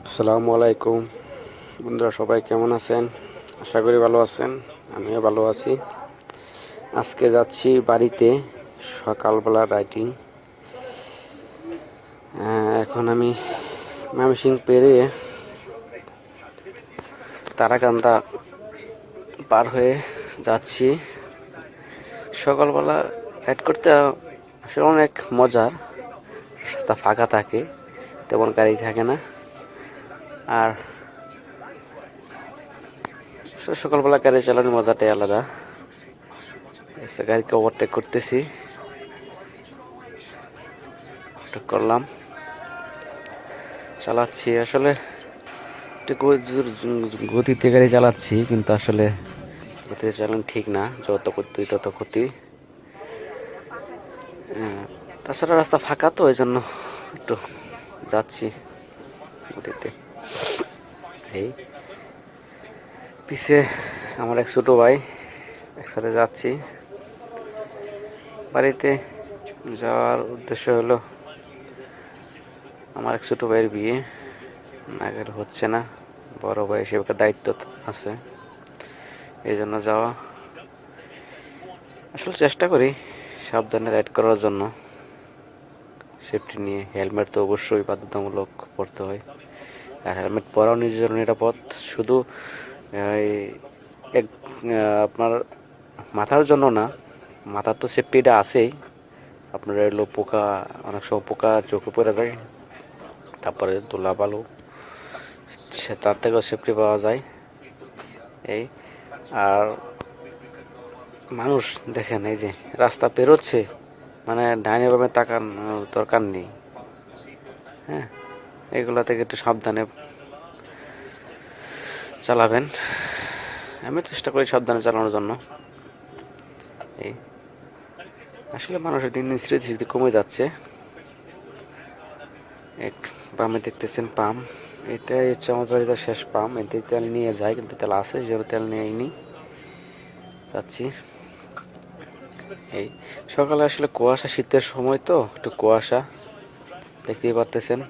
আসসালামু আলাইকুম বন্ধুরা, সবাই কেমন আছেন? আশা করি ভালো আছেন। আমিও ভালো আছি। আজকে যাচ্ছি বাড়িতে, সকালবেলা রাইডিং। এখন আমি ময়মনসিংহ পেরিয়ে তারাকান্দা পার হয়ে যাচ্ছি। সকালবেলা রাইড করতে আসলে অনেক মজার। রাস্তা ফাঁকা থাকে, তেমন গাড়ি থাকে না। আর সকালবেলা গাড়ি চালানোর মজাটাই আলাদা। গাড়িকে ওভারটেক করতেছি, করলাম, চালাচ্ছি। আসলে একটু গতিতে গাড়ি চালাচ্ছি, কিন্তু আসলে গতিতে চালানো ঠিক না। যত ক্ষতি তত ক্ষতি। তাছাড়া রাস্তা ফাঁকা, তো এই জন্য একটু যাচ্ছি গতিতে। এই পিছে আমার এক ছোট ভাই, একসাথে যাচ্ছি। বাড়িতে যাওয়ার উদ্দেশ্য হলো আমার এক ছোট ভাইয়ের বিয়ে। নাগের হচ্ছে না, বড় ভাই সেবার দায়িত্ব আছে, এই জন্য যাওয়া। আসলে চেষ্টা করি সাবধানে রাইড করার জন্য, সেফটি নিয়ে। হেলমেট তো অবশ্যই বাধ্যতামূলক পরতে হয়, আর হেলমেট পরাও নিজের জন্য নিরাপদ। শুধু আপনার মাথার জন্য না, মাথার তো সেফটিটা আছেই। আপনার এলো পোকা, অনেক সময় পোকা চোখে পড়ে যায়, তারপরে ধুলা বালু, তার থেকেও সেফটি পাওয়া যায়। এই আর মানুষ দেখেন, এই যে রাস্তা পেরোচ্ছে, মানে ডাইনে বামে তাকান দরকার নেই। হ্যাঁ, এগুলা থেকে একটু সাবধানে চালাবেন। আমি চেষ্টা করি সাবধানে চালানোর জন্য। এই আসলে মানুষের দিন দিন স্মৃতি কমে যাচ্ছে। এক বামে দেখতেছেন পাম্প, এটাই হচ্ছে আমার বাড়িতে শেষ পাম্প। এতে তেল নিয়ে যায়, কিন্তু তেল আছে, যেন তেল নিয়ে যাচ্ছি। এই সকালে আসলে কুয়াশা, শীতের সময় তো একটু কুয়াশা দেখতেই পারতেছেন।